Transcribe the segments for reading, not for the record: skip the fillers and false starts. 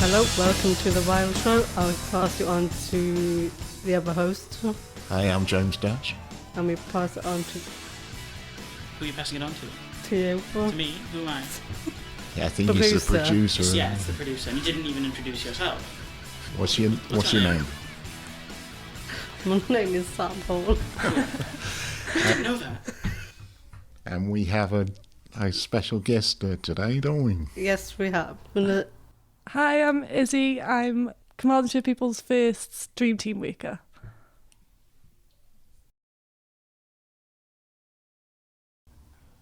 Hello, welcome to the Wuuld Show. I'll pass you on to the other host. Hi, I'm James Dash. And we pass it on to... Who are you passing it on to? To you. To me? Who am I? Yeah, I think he's the producer. Yeah, it's the producer. And you didn't even introduce yourself. What's your name? My name is Sam Hall. I didn't know that. And we have a special guest today, don't we? Yes, we have. Hi, I'm Izzy. I'm Commander People's first Dream Team Worker.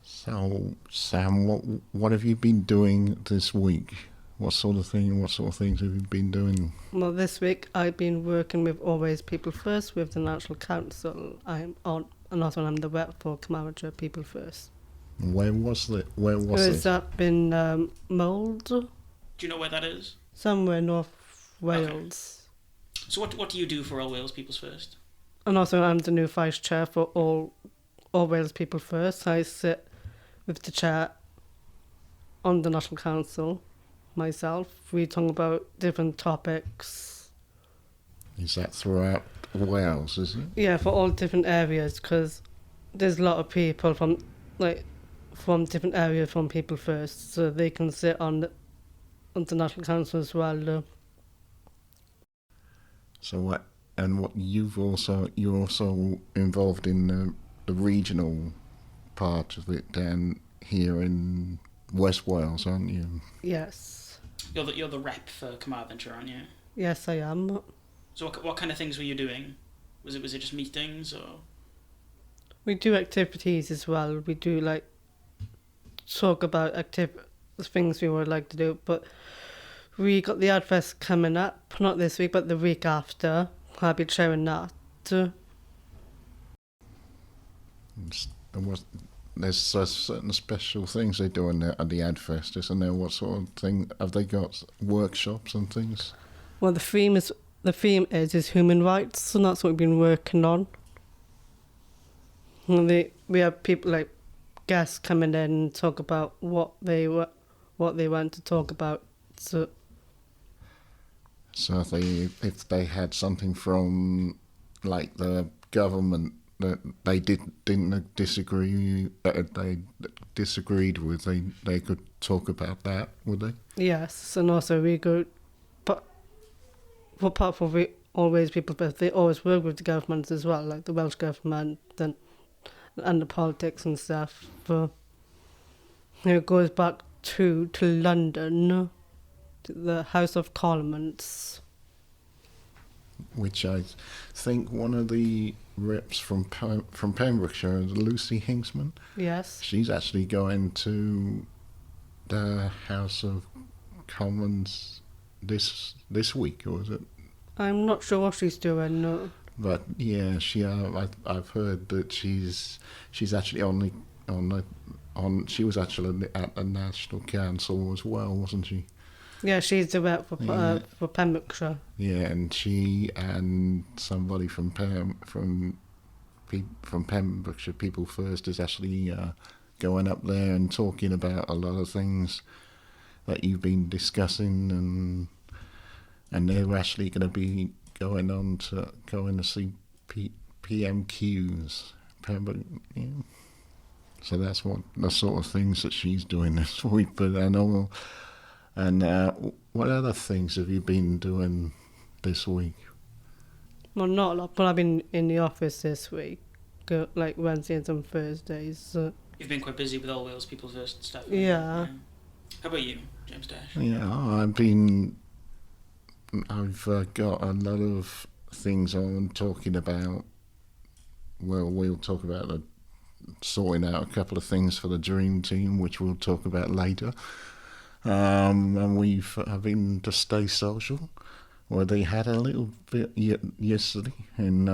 So, Sam, what have you been doing this week? What sort of things have you been doing? Well, this week I've been working with Always People First with the National Council. I'm the rep for Commander People First. Where was it? It was up in Wuuld. Do you know where that is? Somewhere in North Wales. Okay. So what do you do for All Wales People's First? And also I'm the new Vice Chair for All Wales People First. I sit with the chair on the National Council myself. We talk about different topics. Is that throughout Wales, is it? Yeah, for all different areas, because there's a lot of people from different areas from People First, so they can sit on the National Council as well. So you're also involved in the regional part of it down here in West Wales, aren't you? Yes. You're the rep for Carmarthenshire, aren't you? Yes, I am. So what kind of things were you doing? Was it just meetings or? We do activities as well. We do talk about things we would like to do, but we got the Adfest coming up, not this week, but the week after. I'll be chairing that. There's certain special things they do at the Adfest, isn't there? What sort of thing have they got? Workshops and things? Well, the theme is human rights, so that's what we've been working on. And we have people like guests coming in and talk about what they want to talk about. So if they had something from like the government that they didn't disagree that they disagreed with, they could talk about that, would they? Yes, and also we go, but for part of we Always People, but they always work with the governments as well, like the Welsh government and the politics and stuff. But it goes back to London, to the House of Commons. Which I think one of the reps from Pembrokeshire, Lucy Hinksman. Yes. She's actually going to the House of Commons this week, or is it? I'm not sure what she's doing. No. But yeah, I've heard that she's actually she was actually at the National Council as well, wasn't she? Yeah, she's the rep for Pembrokeshire. Yeah, and she and somebody from Pembrokeshire People First is actually going up there and talking about a lot of things that you've been discussing, and they're actually going to be going to see PMQs. Yeah. So that's what the sort of things that she's doing this week. But I know. And what other things have you been doing this week? Well, not a lot, but I've been in the office this week, like Wednesdays and Thursdays. So. You've been quite busy with All Wales People First stuff. Yeah. How about you, James Dash? Yeah, I've got a lot of things on talking about. Well, we'll talk about sorting out a couple of things for the Dream Team, which we'll talk about later. And I've been to Stay Social, where they had a little bit yesterday in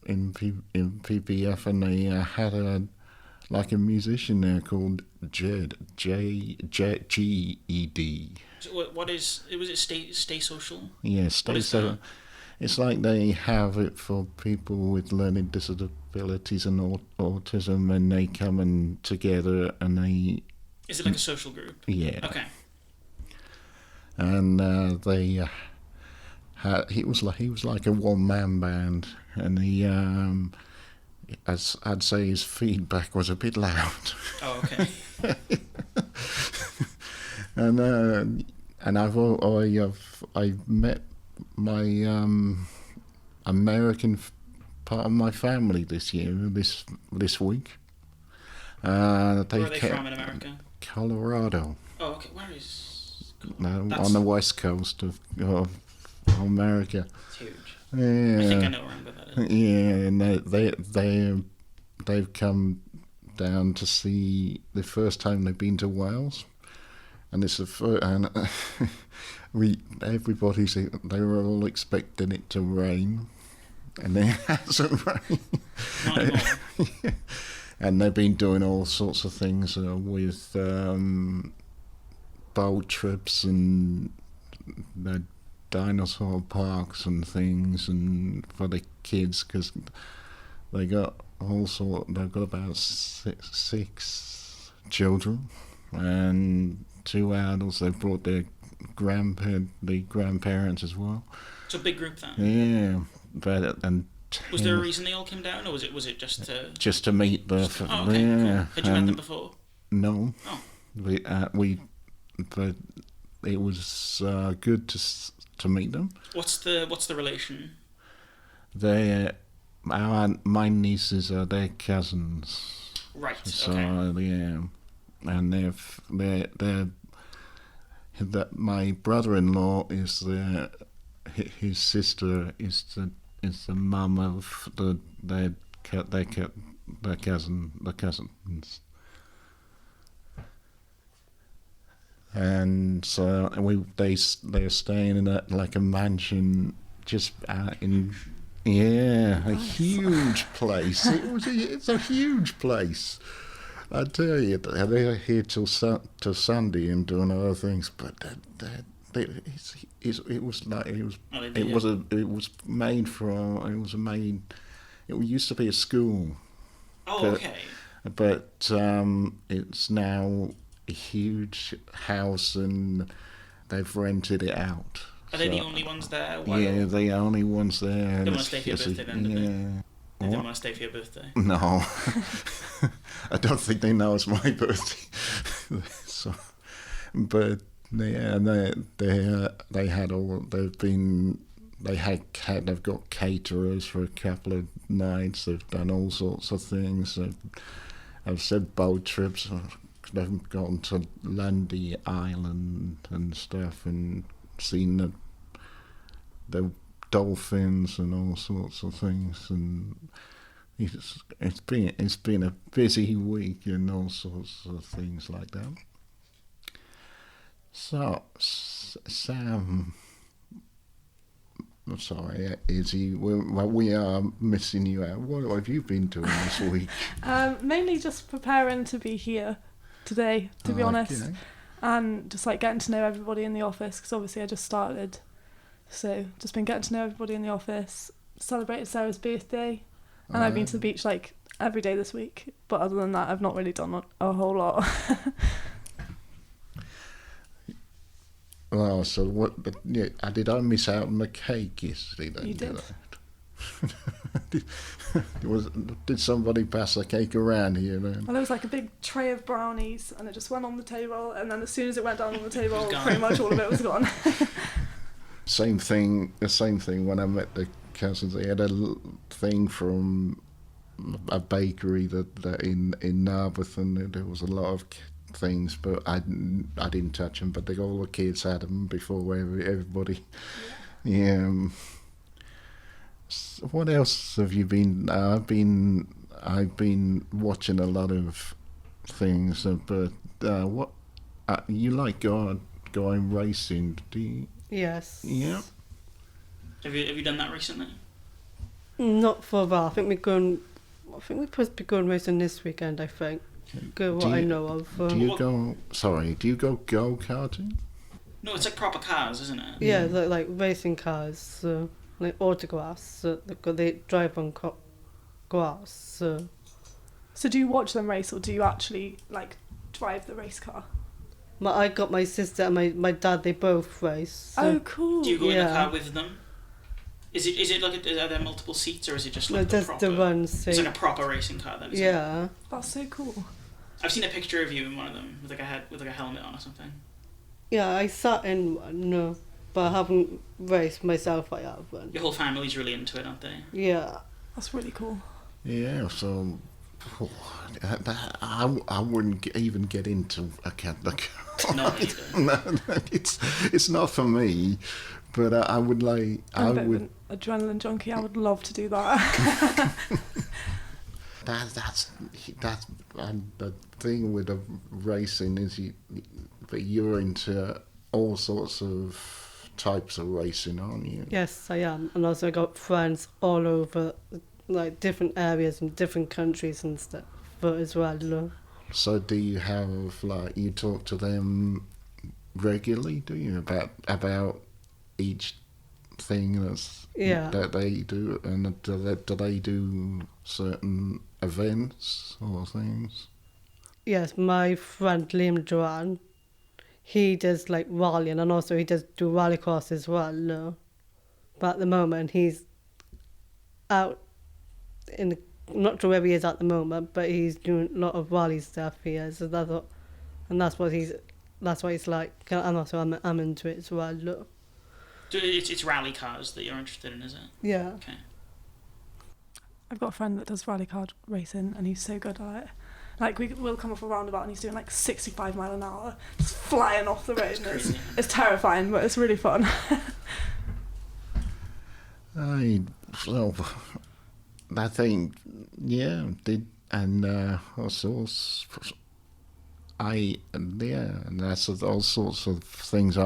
PPF, and they had a musician there called Jed, G-E-D. So what is it? Was it Stay Social? Yeah, Stay Social. It's like they have it for people with learning disabilities and autism, and they come in together and they... Is it like a social group? Yeah. Okay. and they he was like a one-man band, and he as I'd say his feedback was a bit loud. Oh, okay. And I've met my American part of my family this week. Where are they from in America? Colorado. Oh, okay. Where is? On the west coast of America. It's huge. Yeah. I think I know where that is. Yeah, and they've come down to see the first time they've been to Wales, and it's the first, and they were all expecting it to rain, and it hasn't rained. Not anymore. And they've been doing all sorts of things with boat trips and the dinosaur parks and things, and for the kids, because they've got about six children and 2 adults. They brought the grandparents as well. It's a big group then. Yeah, but was there a reason they all came down, or was it just to meet the? Oh, okay, yeah, cool. Had you met them before? No. Oh. But it was good to meet them. What's the relation? My nieces are their cousins. Right. So Okay. yeah, and my brother-in-law is his sister is the mum of their cousins. And so they're staying in a mansion just out in a huge place. It's a huge place. I tell you, they're here till Sunday and doing other things, but it used to be a school. Oh, okay. But it's now a huge house, and they've rented it out. Are they the only ones there? Yeah, they're the only ones there. They want to stay for your birthday then, did they? They didn't want to stay for your birthday? No. I don't think they know it's my birthday. So, but yeah, they've got caterers for a couple of nights. They've done all sorts of things. I've said boat trips. They've gone to Lundy Island and stuff, and seen the dolphins and all sorts of things, and it's been a busy week and all sorts of things like that. So, Sam, I'm sorry, Izzy, we are missing you out. What have you been doing this week? Mainly just preparing to be here today, to be honest, and just getting to know everybody in the office, because obviously I just started, so just been getting to know everybody in the office. Celebrated Sarah's birthday, and I've been to the beach every day this week, but other than that I've not really done a whole lot. Well, so what? Did I miss out on the cake yesterday? Then You did. Did somebody pass a cake around here then? Well, there was a big tray of brownies, and it just went on the table, and then as soon as it went down on the table, pretty much all of it was gone. The same thing when I met the cousins. They had a thing from a bakery that in Narberth, and there was a lot of things, but I didn't touch them. But all the kids had them before everybody. Yeah. So what else have you been? I've been watching a lot of things, but what you like going racing? Do you? Yes. Yeah. Have you done that recently? Not for a while. I think we're supposed to be going racing this weekend. I think. I know of. Do you go go-karting? No, it's proper cars, isn't it? Yeah, like racing cars, like autographs. They drive on grass. So do you watch them race, or do you actually drive the race car? I got my sister and my dad, they both race. So Oh, cool. Do you go in the Yeah. car with them? Is it like are there multiple seats, or is it just like no, the just proper? the one It's seat. like a proper racing car then. Isn't it? Yeah. That's so cool. I've seen a picture of you in one of them with like a helmet on or something. Yeah, I sat in one, no, but I haven't raced myself, I have one. Your whole family's really into it, aren't they? Yeah. That's really cool. Yeah, so I wouldn't even get into a cat. No, me neither. No, it's not for me. But I would like. I'm I a bit would. of an adrenaline junkie. I would love to do that. That's and the thing with the racing is you're into all sorts of types of racing, aren't you? Yes, I am. And also I got friends all over, like different areas and different countries and stuff as well. No? So do you have you talk to them regularly? Do you about each thing that they do, and do they do certain events or things? Yes, my friend Liam Joanne, he does like rallying and also he does do rallycross as well. No? But at the moment he's out I'm not sure where he is at the moment, but he's doing a lot of rally stuff here. So that's what he's like, and also I'm into it as well. No? So it's rally cars that you're interested in, is it? Yeah. Okay. I've got a friend that does rally car racing, and he's so good at it. Like, we'll come off a roundabout and he's doing like 65 mile an hour, just flying off the road. And it's terrifying, but it's really fun. I think, yeah, and also and that's all sorts of things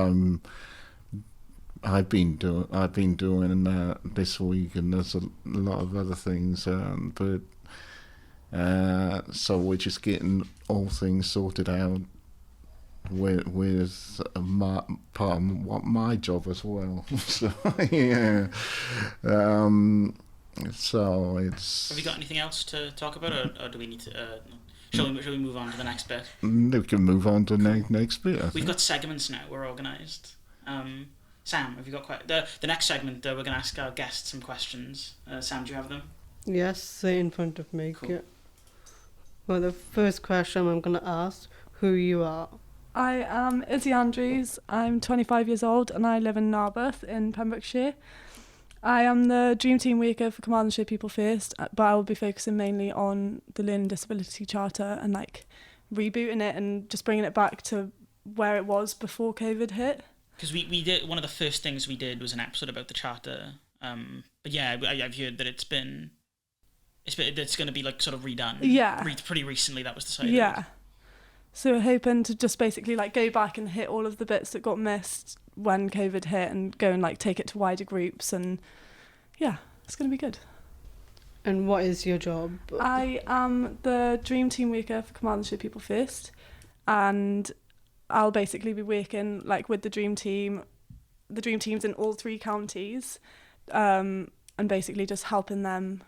I've been doing this week, and there's a lot of other things, but so we're just getting all things sorted out with my part of what my job as well. So yeah, so it's. Have you got anything else to talk about, or do we need to? Shall we move on to the next bit? We can move on to the next bit. We've got segments now. We're organised. Sam, have you got the next segment? We're going to ask our guests some questions. Sam, do you have them? Yes, they're in front of me. Cool. Yeah. Well, the first question I'm going to ask, who you are. I am Izzy Andrews. I'm 25 years old and I live in Narberth in Pembrokeshire. I am the Dream Team Worker for Carmarthenshire People First, but I will be focusing mainly on the Learning Disability Charter and like rebooting it and just bringing it back to where it was before COVID hit. Because we did, one of the first things we did was an episode about the charter. But yeah, I've heard that it's going to be like sort of redone. Yeah. Pretty recently, that was decided. Yeah. So we're hoping to just basically like go back and hit all of the bits that got missed when COVID hit and go and like take it to wider groups, and yeah, it's going to be good. And what is your job? I am the Dream Team Worker for Carmarthenshire People First, and I'll basically be working like with the dream teams in all 3 counties, and basically just helping them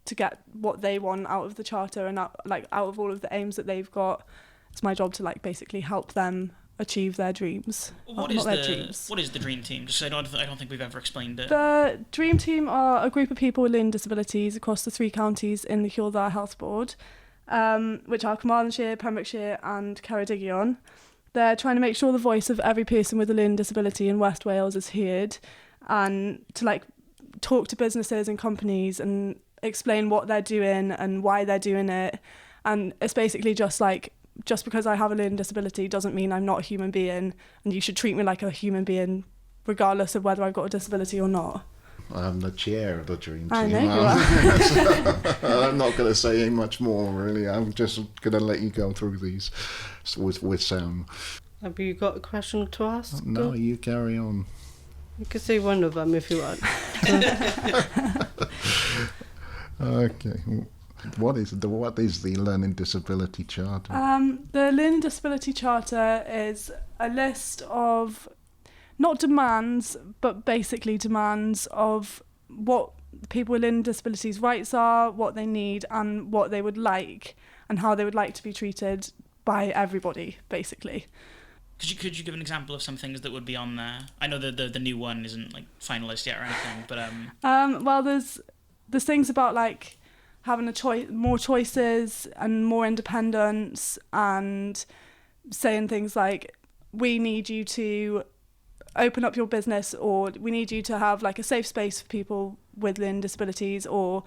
to get what they want out of the charter and out of all of the aims that they've got. It's my job to like basically help them achieve their dreams. What is the Dream Team? Just I don't think we've ever explained it. The Dream Team are a group of people with learning disabilities across the 3 counties in the Hywel Dda Health Board, which are Carmarthenshire, Pembrokeshire and Ceredigion. They're trying to make sure the voice of every person with a learning disability in West Wales is heard, and to like talk to businesses and companies and explain what they're doing and why they're doing it. And it's basically just because I have a learning disability doesn't mean I'm not a human being, and you should treat me like a human being regardless of whether I've got a disability or not. I'm the chair of the Dream Team. I know you are. So I'm not going to say much more, really. I'm just going to let you go through these with Sam. Have you got a question to ask? No, you carry on. You can say one of them if you want. Okay. What is the Learning Disability Charter? The Learning Disability Charter is a list of not demands, but basically demands of what people with learning disabilities' rights are, what they need, and what they would like, and how they would like to be treated by everybody, basically. Could you give an example of some things that would be on there? I know the new one isn't like finalized yet or anything, but well, there's things about like having more choices and more independence, and saying things like, we need you to open up your business, or we need you to have like a safe space for people with learning disabilities, or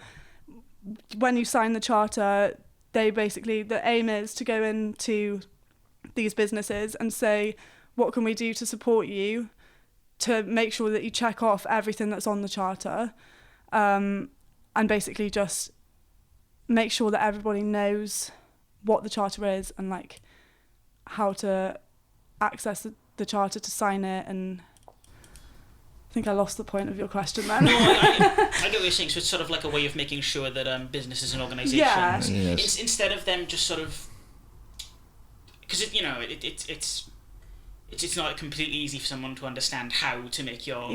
when you sign the charter, the aim is to go into these businesses and say, what can we do to support you to make sure that you check off everything that's on the charter, and basically just make sure that everybody knows what the charter is and like how to access the charter to sign it. And I think I lost the point of your question then. No, I get what you're saying. So it's sort of like a way of making sure that businesses and organisations, Yes. instead of them just sort of, because it's not completely easy for someone to understand how to make your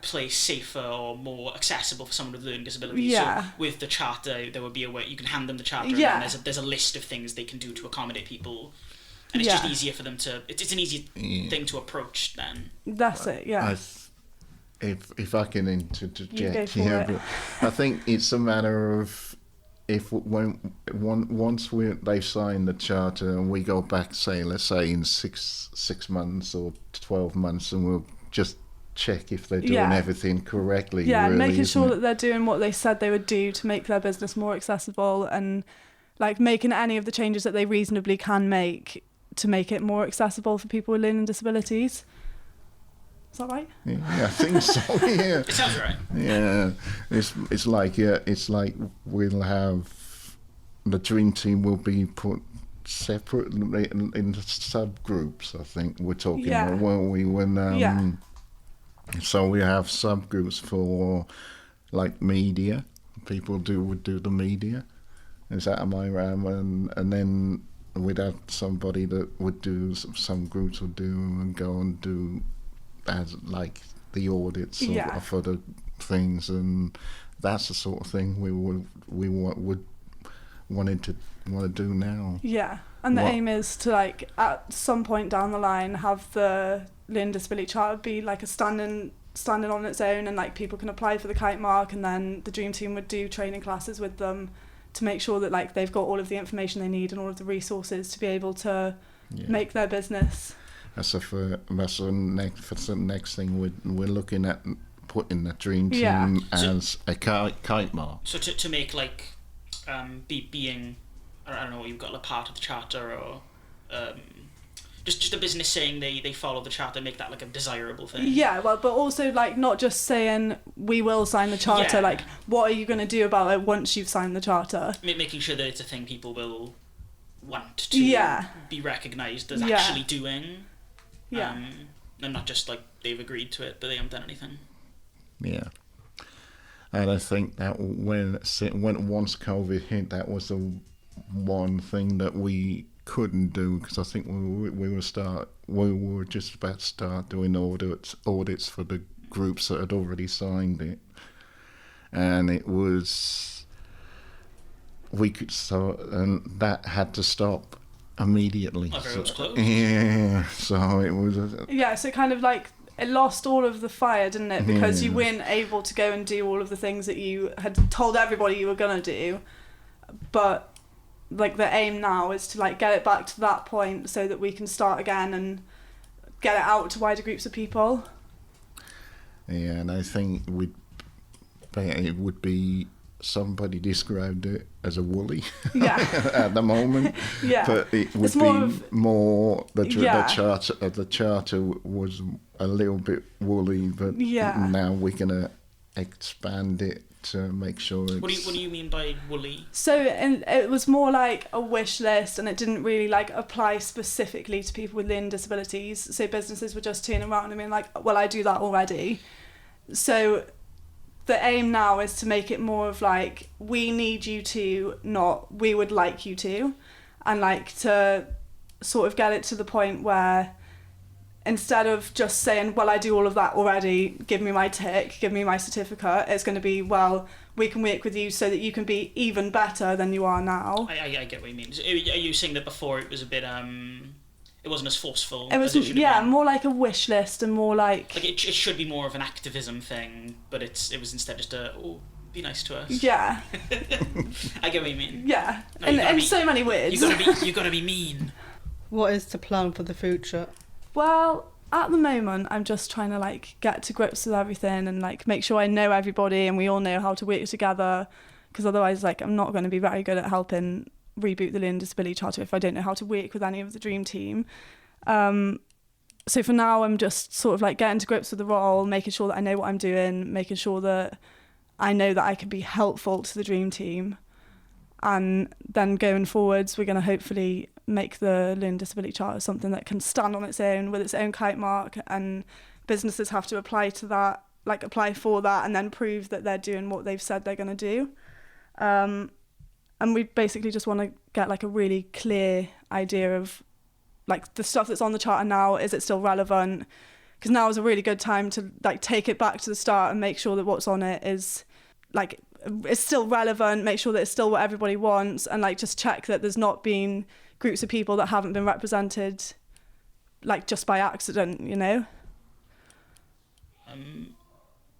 place safer or more accessible for someone with learning disabilities. Yeah. So with the charter, there would be a way you can hand them the charter, and then there's a list of things they can do to accommodate people, and it's just easier for them to. It's an easier thing to approach then. That's it. Yeah. If I can interject for here, it. but I think it's a matter of once they've signed the charter and we go back, let's say in six months or 12 months, and we'll just check if they're doing everything correctly. Yeah, really, making sure isn't it? that they're doing what they said they would do to make their business more accessible, and like making any of the changes that they reasonably can make to make it more accessible for people with learning disabilities. Is that right? Yeah, I think so. Yeah. It sounds right. Yeah, it's like we'll have the dream team will be put separately in subgroups. I think we're talking, won't we? So we have subgroups for like media. People would do the media. Is that am I right? And then we'd have somebody that would do some groups would do and go and do as like the audits for the things, and that's the sort of thing we want to do now. Yeah, and the aim is to like at some point down the line have the learning disability charter be like a standing on its own, and like people can apply for the kite mark, and then the dream team would do training classes with them to make sure that like they've got all of the information they need and all of the resources to be able to make their business. That's the next thing we're looking at, putting the dream team as a kite mark. So to make like being, I don't know, you've got a part of the charter, or just a business saying they follow the charter, make that like a desirable thing. Yeah, well, but also like not just saying we will sign the charter. Like, what are you going to do about it once you've signed the charter? Making sure that it's a thing people will want to be recognised as actually doing. Yeah. And not just like they've agreed to it, but they haven't done anything. Yeah. And I think that when once COVID hit, that was the one thing that we couldn't do, because I think we were just about to start doing audits for the groups that had already signed it, and it was and that had to stop immediately. Everyone's closed. Yeah, so it was. So kind of like it lost all of the fire, didn't it? Because you weren't able to go and do all of the things that you had told everybody you were gonna do. But like the aim now is to like get it back to that point so that we can start again and get it out to wider groups of people. Yeah, and I think it would be. Somebody described it as a woolly at the moment, but it would more the charter was a little bit woolly, but now we're gonna expand it to make sure it's... What do you mean by woolly? So it was more like a wish list, and it didn't really like apply specifically to people with learning disabilities, so businesses were just turning around and being like, well, I do that already. So the aim now is to make it more of like, we need you to, not we would like you to, and like to sort of get it to the point where instead of just saying, well, I do all of that already, give me my tick, give me my certificate, it's going to be, well, we can work with you so that you can be even better than you are now. I get what you mean. So are you saying that before it was a bit It wasn't as forceful. It was, as it should have yeah, been. more like a wish list and more like It should be more of an activism thing, but it was instead just be nice to us. yeah, I get what you mean. yeah, No, you gotta in be- so many ways. You gotta be mean. What is the plan for the future? Well, at the moment, I'm just trying to like get to grips with everything and like make sure I know everybody and we all know how to work together. Because otherwise, like, I'm not going to be very good at helping reboot the Learning Disability Charter if I don't know how to work with any of the dream team. So for now, I'm just sort of like getting to grips with the role, making sure that I know what I'm doing, making sure that I know that I can be helpful to the dream team. And then going forwards, we're going to hopefully make the Learning Disability Charter something that can stand on its own with its own kite mark, and businesses have to apply to that, like apply for that, and then prove that they're doing what they've said they're going to do. And we basically just want to get like a really clear idea of like the stuff that's on the charter now, is it still relevant? Because now is a really good time to like take it back to the start and make sure that what's on it is like it's still relevant, make sure that it's still what everybody wants, and like just check that there's not been groups of people that haven't been represented like just by accident, you know?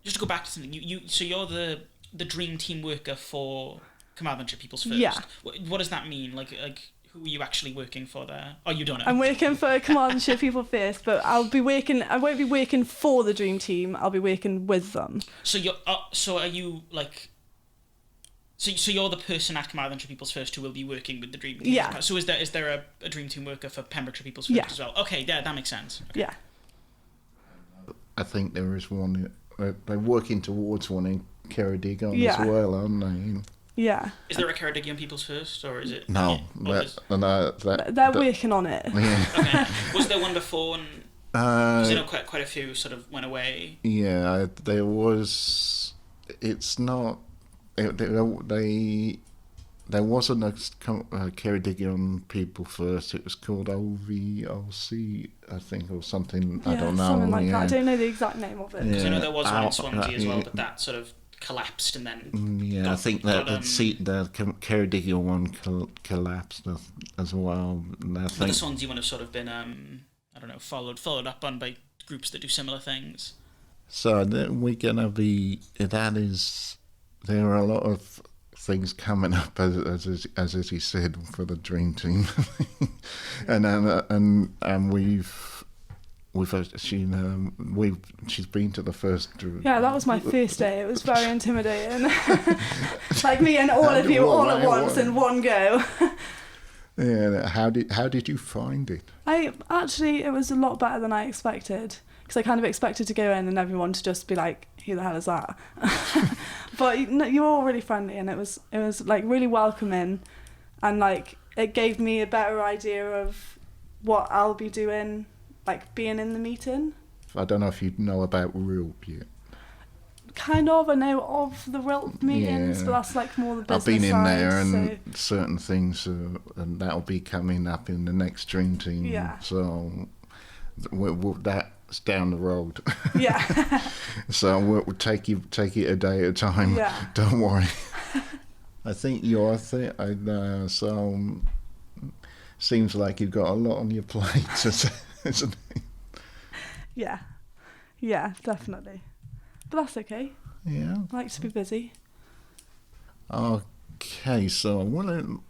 Just to go back to something, so you're the dream team worker for Carmarthenshire People's First. Yeah. What does that mean? Like who are you actually working for there? Oh, you don't know. I'm working for Carmarthenshire People First, but I won't be working for the dream team, I'll be working with them. So so are you like? So you're the person at Carmarthenshire People's First who will be working with the dream team. Yeah. So is there a dream team worker for Pembrokeshire People's First Yeah. as well? Okay, yeah, that makes sense. Okay. Yeah. I think there is one. They're working towards one in Ceredigion Yeah. as well, aren't they? Yeah. Is there a Ceredigion People's First, or is it? No, They're working on it. yeah. Okay. Was there one before? And because I know quite a few sort of went away. Yeah, there was. It's not. There wasn't a Ceredigion People First. It was called OVOC, I think, or something. I Yeah, don't know. something like yeah. that. I don't know the exact name of it. Because I know there was one in Swansea as well, yeah. but that sort of collapsed and then. Yeah, I think that the Ceredigion one collapsed as well. And I But think the Swansea one have sort of been I don't know, followed up on by groups that do similar things. so. We're gonna be. That is. There are a lot of things coming up, as he said, for the dream team, and she's been to the first. Yeah, that was my first day. It was very intimidating. Like meeting all of you all at once in one go. Yeah, how did you find it? It was a lot better than I expected, because I kind of expected to go in and everyone to just be like, who the hell is that? But you were all really friendly, and it was like really welcoming, and like it gave me a better idea of what I'll be doing, like being in the meeting. I don't know if you know about RILP yet. Kind of, I know of the RILP meetings, Yeah. but that's like more the business I've been in side, there, and so certain things, and that'll be coming up in the next dream team. Yeah. So that's down the road. yeah. So we'll take it a day at a time. Yeah. Don't worry. I think your thing. So seems like you've got a lot on your plate, isn't it? Yeah, definitely. But that's okay. Yeah. I like to be busy. Okay, so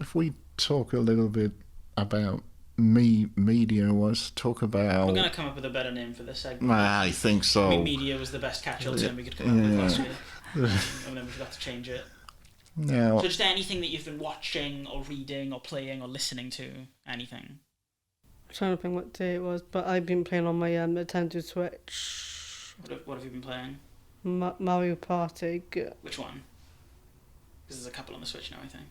if we talk a little bit about media, let's talk about. We're going to come up with a better name for this segment. I think so. I mean, media was the best catch-all term we could come up with last week. And then we forgot to change it. Now, So just anything that you've been watching or reading or playing or listening to, anything. I'm trying to think what day it was, but I've been playing on my Nintendo Switch. What have you been playing? Mario Party. Which one? Because there's a couple on the Switch now, I think.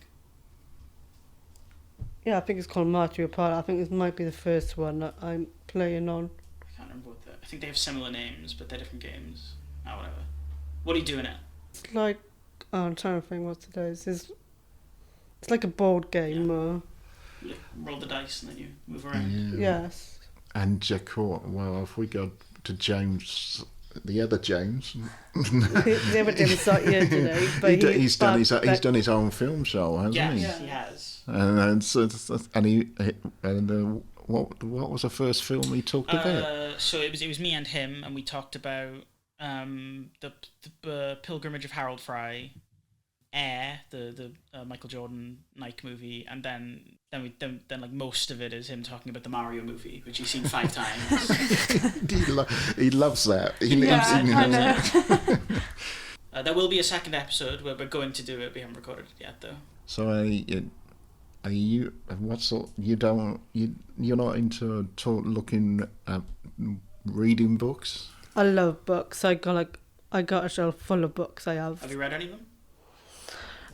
Yeah, I think it's called Mario Party. I think this might be the first one that I'm playing on. I can't remember what I think they have similar names, but they're different games. Oh, whatever. What are you doing it? It's like, I'm trying to think what it is. It's like a board game. You roll the dice and then you move around. Yes. and Jacob. Well, if we go to James, the other James, The other James not here today, but he's done his own film show, hasn't Yeah, he? he has. And what was the first film he talked about? So it was me and him, and we talked about the Pilgrimage of Harold Fry, Air, the Michael Jordan Nike movie, and then like most of it is him talking about the Mario movie, which he's seen 5 times. He loves that. I know. There will be a second episode where we're going to do it. We haven't recorded it yet, though. So are you? What sort? You're not into looking at reading books? I love books. I got a shelf full of books. I have. Have you read any of them?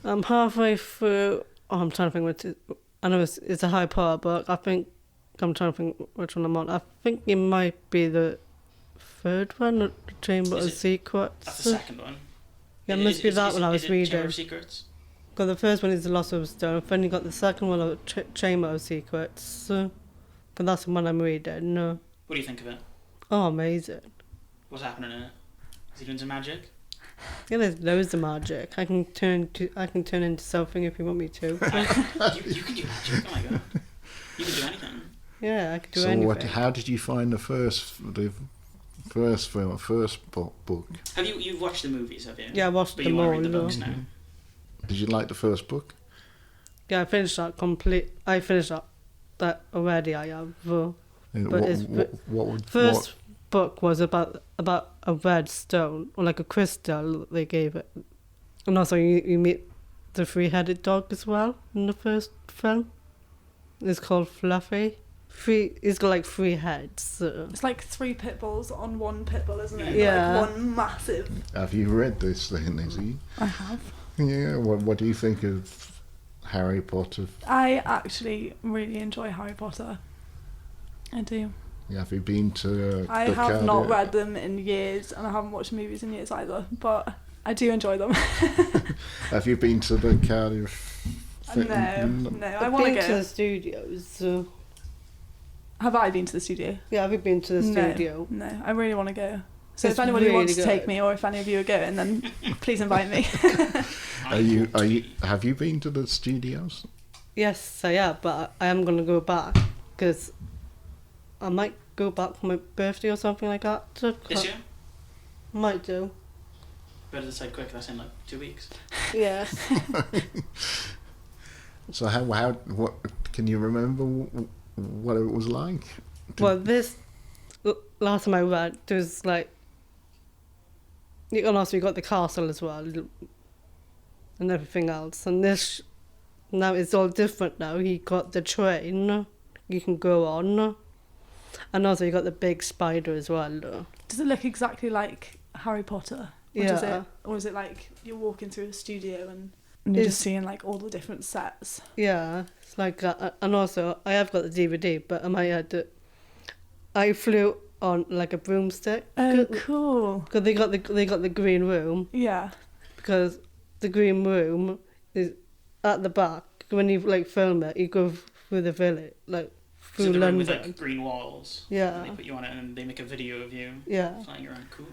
I'm halfway through. Oh, I'm trying to think what it. I know it's a Harry Potter book. I'm trying to think which one I'm on. I think it might be the third one, the Chamber of Secrets. That's the second one. Yeah, it must be that one I was reading. Chamber of Secrets? Because the first one is The Lost Stone. Then you got the second one of Chamber of Secrets. Because that's the one I'm reading. What do you think of it? Oh, amazing. What's happening in it? Is he doing some magic? Yeah, there's loads of magic. I can turn into something if you want me to. You can do magic. Oh my god. You can do anything. Yeah, I can do anything. So how did you find the first film, first book? Have you've watched the movies, have you? Yeah, I watched but them you all. Want to read the books now? Did you like the first book? Yeah, I finished that already. I have. First book was about a red stone, or like a crystal they gave it, and also you meet the 3-headed dog as well in the first film. It's called Fluffy. He's got like 3 heads. So. It's like 3 pit bulls on 1 pit bull, isn't it? Yeah. Like one massive. Have you read this then, Izzy? I have. Yeah. What do you think of Harry Potter? I actually really enjoy Harry Potter. I do. Yeah, have you been to? I have not read them in years, and I haven't watched movies in years either. But I do enjoy them. Have you been to the Cardiff? No. I want to go to the studios. So. Have I been to the studio? Yeah, have you been to the studio? No, I really want to go. So It's if anybody really wants to good. take me, or if any of you are going, then please invite me. Are you? Have you been to the studios? Yes, I have, but I am going to go back because I might go back for my birthday or something like that. This year? Might do. Better decide quick. That's in like 2 weeks. Yes. So what can you remember what it was like? Well, this last time I went, there was like, and also you got the castle as well, and everything else. And this now it's all different now. You got the train you can go on, and also you got the big spider as well. Does it look exactly like Harry Potter? Or is it like you're walking through a studio and you're just seeing like all the different sets? Yeah, it's like that. And also I have got the DVD, but I flew on like a broomstick. Oh, cool! Because they got the green room. Yeah. Because the green room is at the back. When you like film it, you go through the village, like through so the London. room with like green walls. Yeah. And they put you on it, and they make a video of you. Yeah. Flying around. Cool.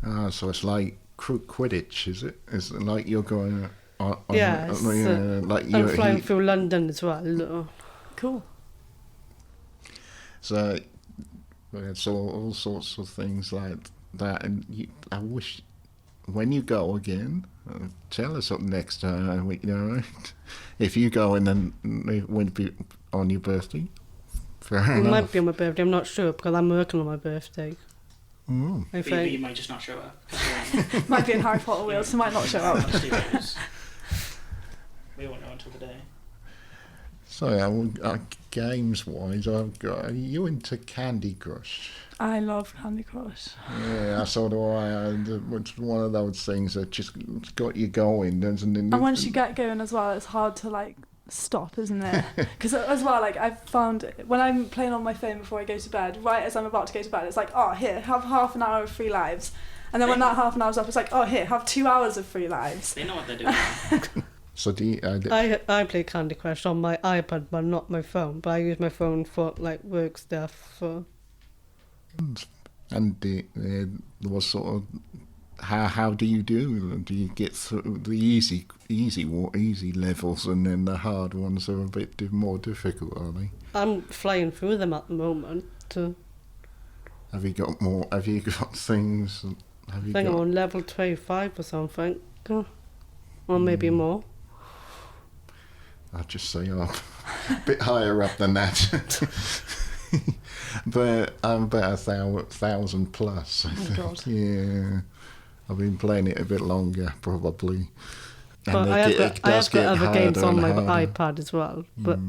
Ah, so it's like Quidditch, is it? Is it like you're going? Yeah, like I'm flying through London as well. Cool. So it's all sorts of things like that, and I wish when you go again, tell us up next time. If you go and then it won't be on your birthday. Fair It enough. might be on my birthday. I'm not sure because I'm working on my birthday. Mm. I But think. you might just not show up. Might be in Harry Potter wheels, so might not show up. We won't know until the day. So games-wise, are you into Candy Crush? I love Candy Crush. Yeah, so do I. It's one of those things that just got you going, doesn't it? And once you get going as well, it's hard to like stop, isn't it? Because as well, like I've found when I'm playing on my phone before I go to bed, right as I'm about to go to bed, it's like, oh, here, have half an hour of free lives. And then when that half an hour's up, it's like, oh, here, have 2 hours of free lives. They know what they're doing. So do you, I play Candy Crush on my iPad, but not my phone. But I use my phone for like work stuff. and what sort of how do you do? Do you get through the easy levels, and then the hard ones are a bit more difficult, are they? I'm flying through them at the moment. Have you got more? Have you got things? Have you I think I'm got? on level 25 or something. Or maybe more. I'd just say up, a bit higher up than that. But I'm about 1,000 plus. I think. God. Yeah, I've been playing it a bit longer, probably. But I have got other games on my iPad as well. But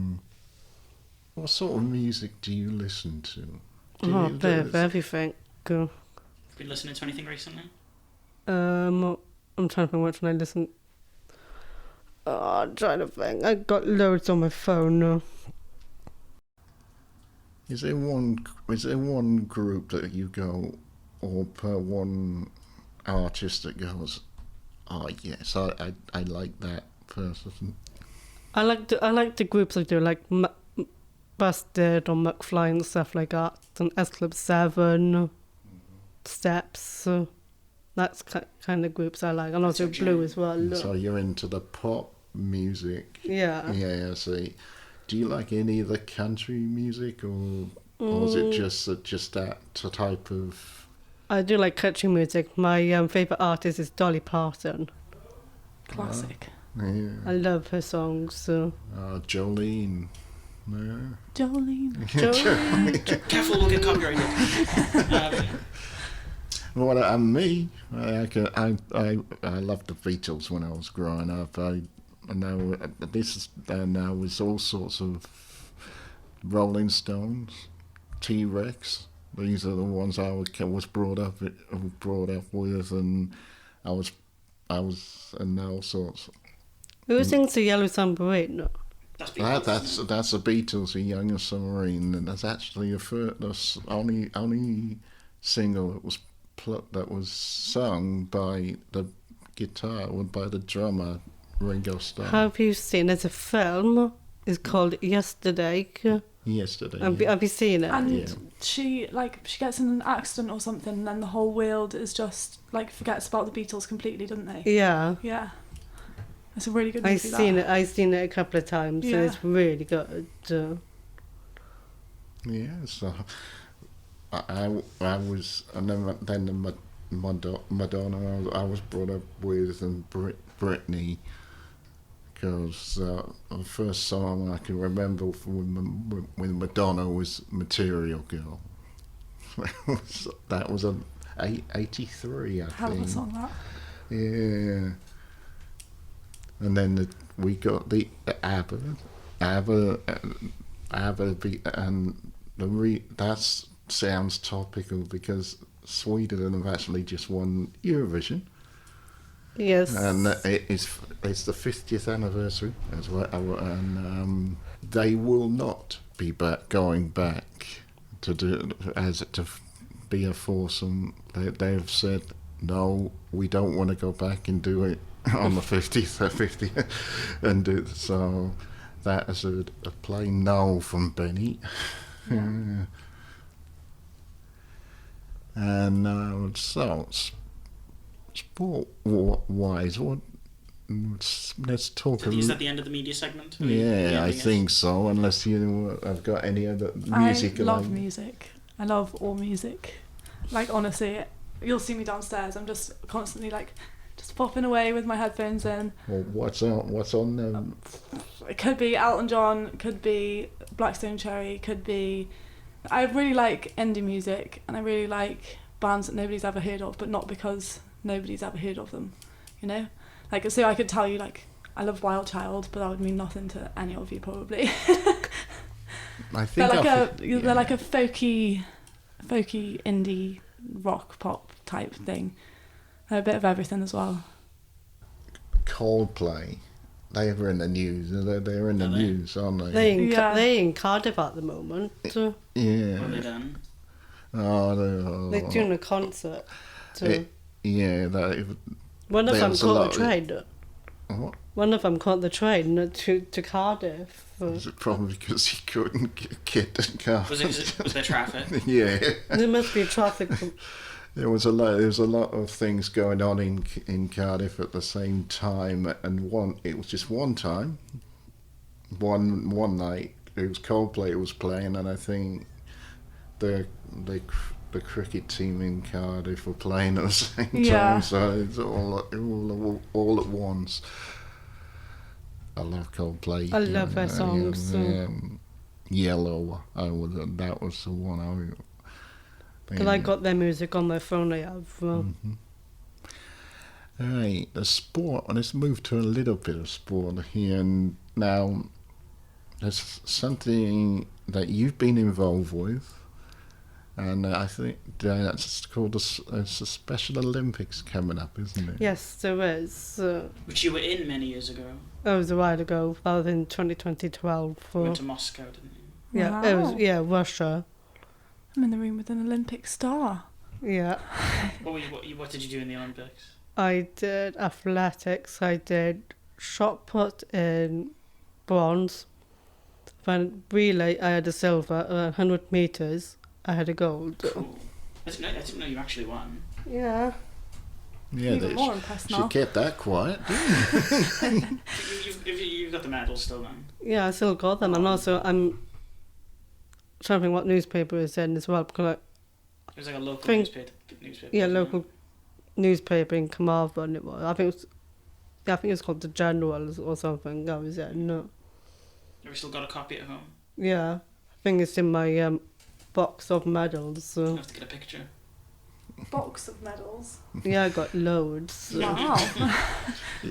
what sort of music do you listen to? a bit of everything. Been listening to anything recently? I'm trying to think which one I listen. I'm trying to think. I got loads on my phone now. Is there one group that you go, or per one artist that goes, oh yes, I like that person. I like the groups I do, like Busted or McFly and stuff like that, and S Club 7, Steps. That's kind of groups I like, and also Blue as well. So you're into the pop music. Yeah. Yeah, I see. Do you like any of the country music, or is it just that type of? I do like country music. My favourite artist is Dolly Parton. Classic. Yeah. I love her songs. Jolene. Yeah. Jolene. Careful, we'll get copyrighted. Well, me, I loved the Beatles when I was growing up. I know now was all sorts of Rolling Stones, T-Rex. These are the ones I was brought up with, and I was and all sorts. Who sings the Yellow Submarine? That's the Beatles, the Young Submarine, and that's actually the only single that was sung by the guitar, or by the drummer Ringo Starr. Have you seen? There's a film. It's called Yesterday. Yesterday. Have you seen it? And she gets in an accident or something, and then the whole world is just forgets about the Beatles completely, doesn't they? Yeah. Yeah. It's a really good movie. I've seen it a couple of times, and it's really good. Yeah, so I was, and then the Madonna I was brought up with, and Britney, because the first song I can remember with Madonna was Material Girl. That was an 83, I think. Hell of a song, that. Yeah. And then we got the ABBA, and that sounds topical because Sweden have actually just won Eurovision. Yes. And it's the 50th anniversary as well, and they will not be going back to be a foursome. They've said no, we don't want to go back and do it on the 50th, and do it. So that is a plain no from Benny. Yeah. And so sport-wise, let's talk. Is that the end of the media segment? Yeah, I think so. Unless you have got any other music. I love music. I love all music. Honestly, you'll see me downstairs. I'm just constantly just popping away with my headphones in. Well, what's on them? It could be Elton John, could be Blackstone Cherry, could be. I really like indie music, and I really like bands that nobody's ever heard of, but not because nobody's ever heard of them, you know? So I could tell you, I love Wild Child, but that would mean nothing to any of you, probably. I think they're like a folky indie rock pop type thing. They're a bit of everything as well. Coldplay. They were in the news. They're in the news, aren't they? They're in Cardiff at the moment. Yeah. What have they done? They're doing a concert. One of them caught the train. What? One of them caught the train to Cardiff. Is it probably because he couldn't get the car? Was there traffic? Yeah. There must be traffic. There was a lot of things going on in Cardiff at the same time, and it was just one time, one night. It was Coldplay was playing, and I think the cricket team in Cardiff were playing at the same time, so it's all at once. I love Coldplay. I love their songs. Yellow. That was the one Because I got their music on my phone. I have. Mm-hmm. All right, the sport. Let's move to a little bit of sport here. And now, there's something that you've been involved with, and I think that's called it's a Special Olympics coming up, isn't it? Yes, there is. Which you were in many years ago. That was a while ago. That was in 2012. You went to Moscow, didn't you? Yeah, Wow. it was Russia. I'm in the room with an Olympic star. Yeah. What did you do in the Olympics? I did athletics. I did shot put in bronze. Then relay, I had a silver. 100 meters, I had a gold. Cool. I didn't know you actually won. Yeah. Yeah, Even more impressed she now. kept that quiet, didn't You've got the medals still then. Yeah, I still got them, and also I'm trying to think what newspaper it's in as well, because It was like a local newspaper. yeah, wasn't local it? newspaper in Carmarthen it was. I think it was called the General or something. That was it. No. Have you still got a copy at home? Yeah, I think it's in my box of medals. You So. have to get a picture. Box of medals. Yeah, I got loads. Wow.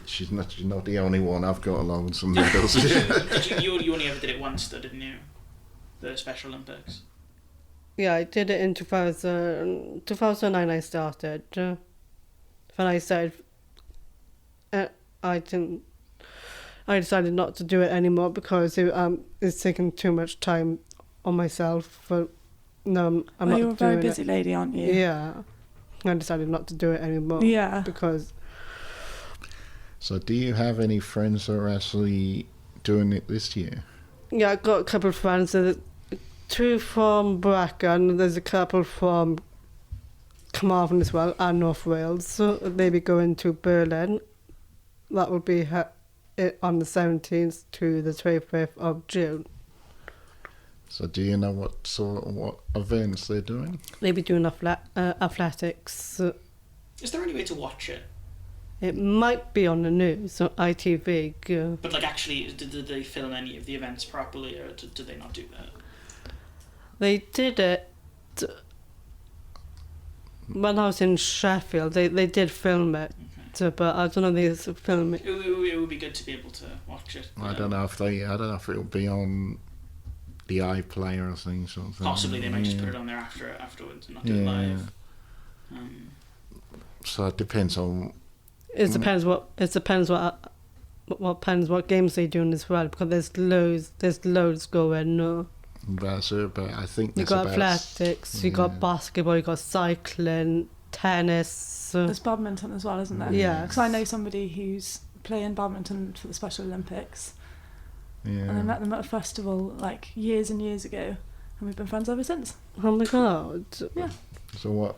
She's not the only one. I've got loads of medals. You only ever did it once though, didn't you? The Special Olympics. Yeah, I did it in 2009 I started. When I started, I decided not to do it anymore because it's taking too much time on myself. But no, I'm not You're a very doing busy it. lady, aren't you? Yeah. I decided not to do it anymore. Yeah. Because So, do you have any friends that are actually doing it this year? yeah, I got a couple of friends. There's 2 from Bracken. There's a couple from Carmarthen as well, and North Wales. So they'll be going to Berlin. That will be it on the 17th to the 25th of June. So, do you know what events they're doing? They'll be doing athletics. Is there any way to watch it? It might be on the news on ITV. But like actually, did they film any of the events properly, or did they not do that? They did it when I was in Sheffield. They did film it, but I don't know if they film it. It would be good to be able to watch it. I don't know if it'll be on the iPlayer or things. Or Possibly they might just put it on there afterwards and not do it live. So it depends on. It depends what games they're doing as well, because there's loads going. No. But I think You that's got about athletics, you got basketball, you got cycling, tennis. There's badminton as well, isn't there? Yeah. Because I know somebody who's playing badminton for the Special Olympics. And I met them at a festival like years and years ago, and we've been friends ever since. Oh my god! Yeah. So what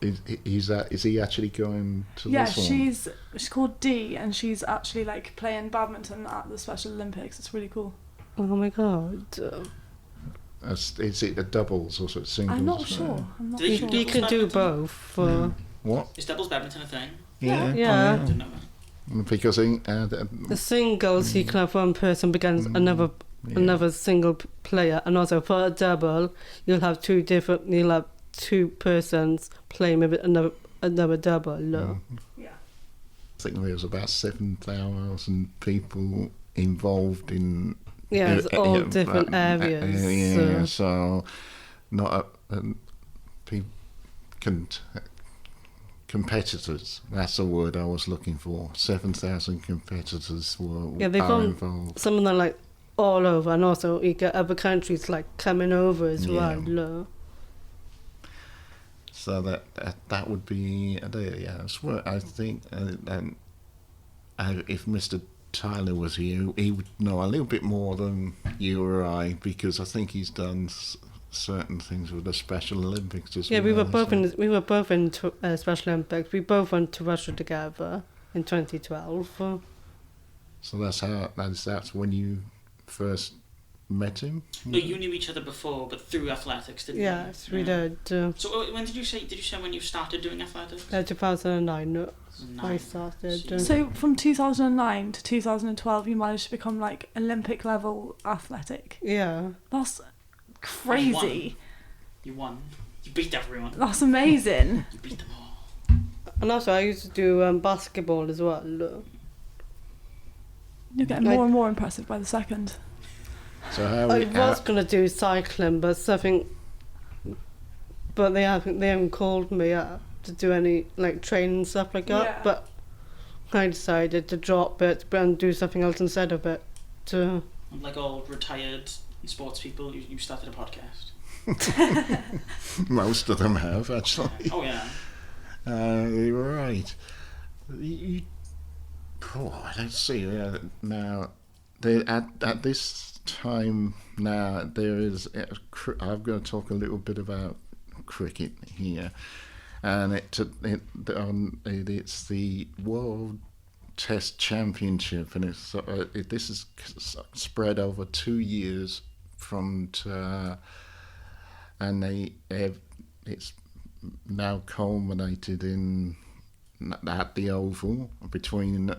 is he actually going to Yeah, this one? she's called Dee, and she's actually like playing badminton at the Special Olympics. It's really cool. Oh my god! Is it a doubles or sort of singles? I'm not sure. I'm not Do they sure. do You can do both. What? Is doubles badminton a thing? Yeah. Yeah. I didn't know that. Because The singles, you can have one person against another single player, and also for a double, you'll have two persons playing with another double. Yeah. I think there was about 7,000 people involved in. Yeah, it's all different areas. Yeah, so not competitors. That's the word I was looking for. 7,000 competitors were involved. Some of them like all over, and also you get other countries like coming over as well. So that would be I think if Mr. Tyler was here, he would know a little bit more than you or I, because I think he's done certain things with the Special Olympics as Yeah, well. we were both in Special Olympics. We both went to Russia together in 2012. So that's when you first met him? No, you knew each other before, but through athletics, didn't you? Yes, we did. So when did you say when you started doing athletics? 2009. I 9. started. So from 2009 to 2012, you managed to become like Olympic level athletic. Yeah. That's crazy. You won. You beat everyone. That's amazing. You beat them all. And also, I used to do basketball as well. You're getting more and more impressive by the second. So how I was gonna do cycling, but they haven't called me up to do any like training and stuff like that. Yeah. But I decided to drop it and do something else instead of it. Like all retired sports people, you started a podcast. Most of them have, actually. Oh yeah. You're right. Let's see. Now, at this time now, there is. I'm going to talk a little bit about cricket here, and it's the World Test Championship, and this is spread over 2 years and it's now culminated at the Oval between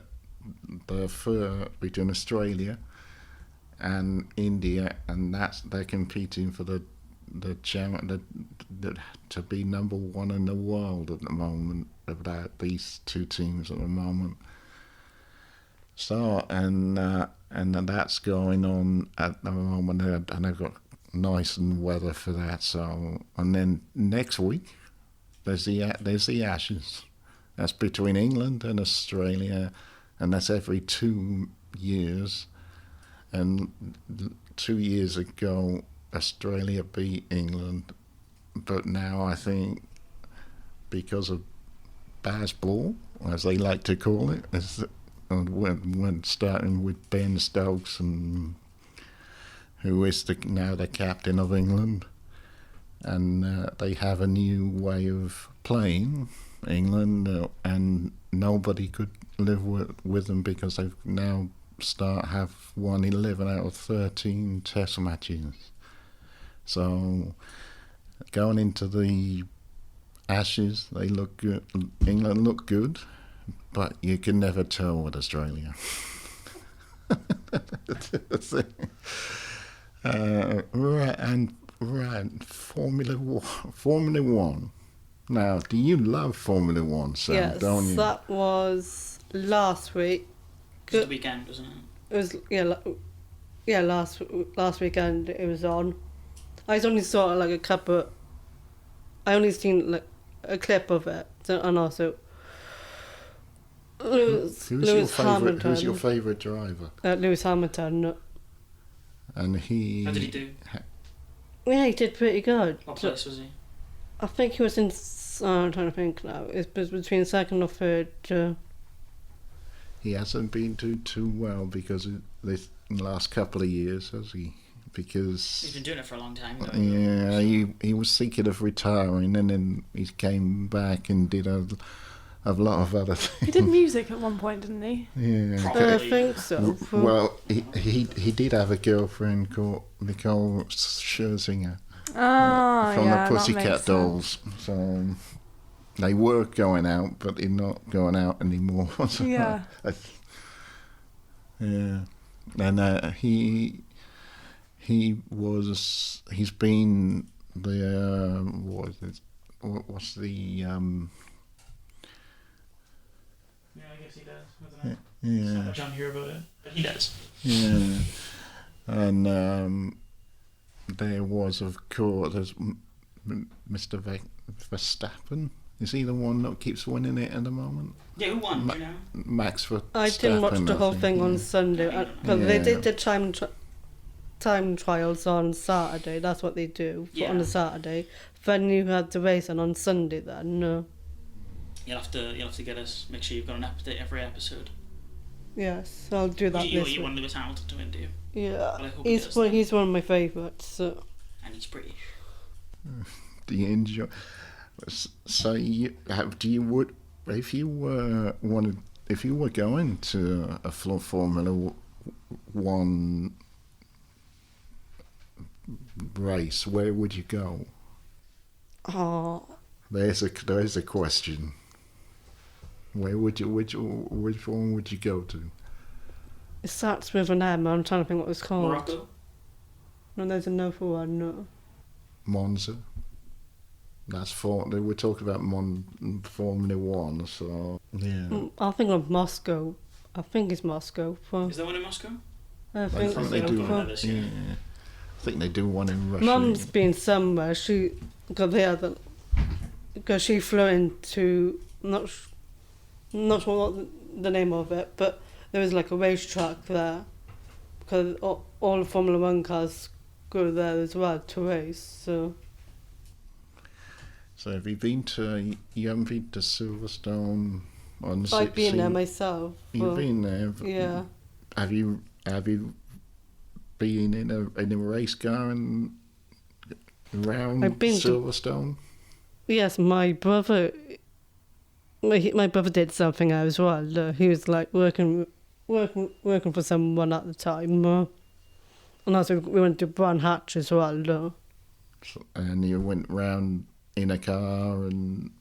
Australia and India, and they're competing for the to be number one in the world at the moment. About these two teams at the moment. So and that's going on at the moment, and they've got nice and weather for that. So and then next week there's the Ashes. That's between England and Australia, and that's every 2 years. And 2 years ago, Australia beat England, but now I think because of baseball, as they like to call it, when starting with Ben Stokes, and who is now the captain of England, and they have a new way of playing England, and nobody could live with them because they've now have won 11 out of 13 Test matches. So going into the Ashes, they look good. England look good, but you can never tell with Australia. Right, Formula One. Now, do you love Formula One, Sam? Yes, don't you? that was last week. Just the weekend, wasn't it? It was last weekend it was on. I only saw like a couple. I only seen like a clip of it, and also Lewis Hamilton. Who's your favourite driver? Lewis Hamilton. And he. How did he do? Yeah, he did pretty good. What place was he? I think he was in. I'm trying to think now. It was between second or third. He hasn't been doing too well because in the last couple of years, has he? Because he's been doing it for a long time. Yeah, he was thinking of retiring, and then he came back and did a lot of other things. He did music at one point, didn't he? Yeah, I think so. Well, he did have a girlfriend called Nicole Scherzinger from the Pussycat Dolls. So they were going out, but they're not going out anymore. So Yeah. Yeah, and he's been the what's the Yeah, I guess he does. yeah. There's not much on here about it, but he does. Yeah, and there was, of course, there's Mr. Verstappen. Is he the one that keeps winning it at the moment? Yeah, who won? Do you know? Max Verstappen. I didn't watch the whole thing on Sunday, but they did the time trials on Saturday. That's what they do on a Saturday. Then you had the race on Sunday. Then no. You'll have to get us. Make sure you've got an update every episode. Yes, I'll do that. You want Lewis Hamilton to win, do you? Yeah, Well, I hope he's one of my favourites. And he's British. Do you enjoy? So if you were going to a Formula One race, where would you go? Oh, There's a question. Which one would you go to? it starts with an M. I'm trying to think what it's called. Morocco? No, there's another one. No. Monza. We're talking about Formula One, so yeah. I think of Moscow. I think it's Moscow. Is there one in Moscow? I I think think so. they do. Yeah. I think they do one in Russia. Mum's been somewhere. She got the other because she flew into not sure what the name of it, but there was like a racetrack there because all the Formula One cars go there as well to race. So have you been to? You haven't been to Silverstone on the I've been there myself. You've been there. Yeah. Have you been in a race car and around I've been to- Silverstone? Yes, my brother. My brother did something as well. He was like working for someone at the time, and also we went to Brown Hatch as well. And you went round in a car and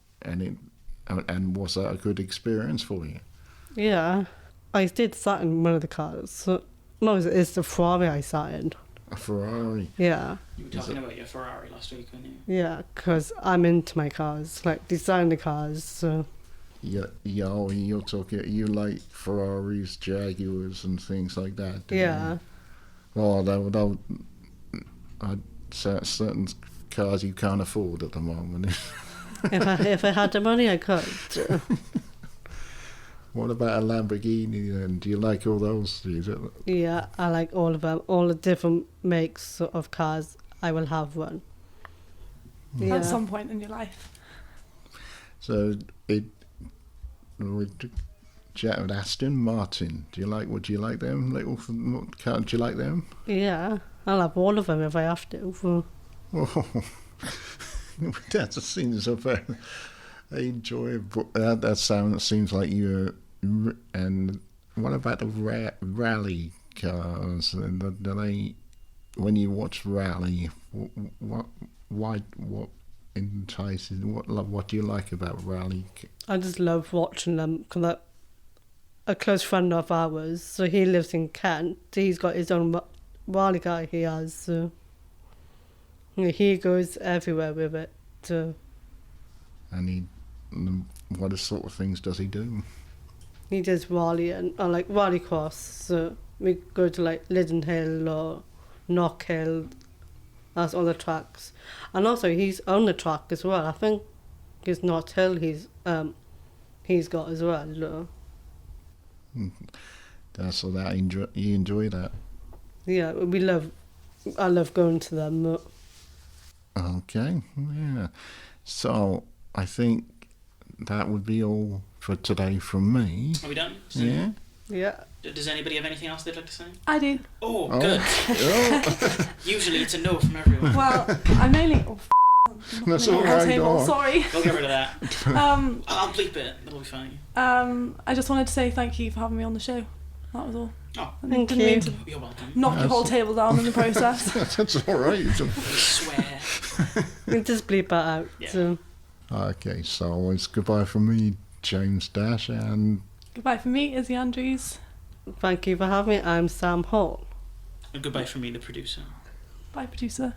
was that a good experience for you? Yeah, I did sat in one of the cars. No, it's the Ferrari I sat in. A Ferrari. Yeah, You were talking about your Ferrari last week, weren't you? yeah, because I'm into my cars, like design the cars. So. You're talking. You like Ferraris, Jaguars, and things like that. don't Yeah, you? Well, certain cars you can't afford at the moment. if I had the money, I could. What about a Lamborghini? And do you like all those? Yeah, I like all of them, all the different makes of cars. I will have one. Yeah. At some point in your life. So with Aston Martin, would you like them? Do you like them? Yeah, I'll have all of them if I have to. Oh, that just seems so very enjoyable. That seems like you. And what about the rally cars? And do they, when you watch rally, what entices? What do you like about rally? I just love watching them because a close friend of ours, so he lives in Kent. He's got his own rally car he has. So he goes everywhere with it. So. And what sort of things does he do? He does rally and like rally cross. So we go to like Liddon Hill or Knock Hill. That's all the tracks, and also he's on the track as well. I think it's Knott Hill he's got as well. So that you enjoy that. Yeah, I love going to them. Okay, yeah. So I think that would be all for today from me. Are we done? Yeah. Yeah. Does anybody have anything else they'd like to say? I do. Oh, Oh. good. Oh. Usually it's a no from everyone. Well, I'm only. Oh, That's on all the right. table, Go on. sorry. We'll get rid of that. I'll bleep it. That'll be fine. I just wanted to say thank you for having me on the show. That was all. Oh, I Thank didn't mean you. to you're welcome. knock the whole table down in the process. That's all right. I swear. We just bleep that out. Yeah. So. Okay, so it's goodbye from me, James Dash, and Goodbye from me, Izzy Andrews. Thank you for having me. I'm Sam Hall. And goodbye from me, the producer. Bye, producer.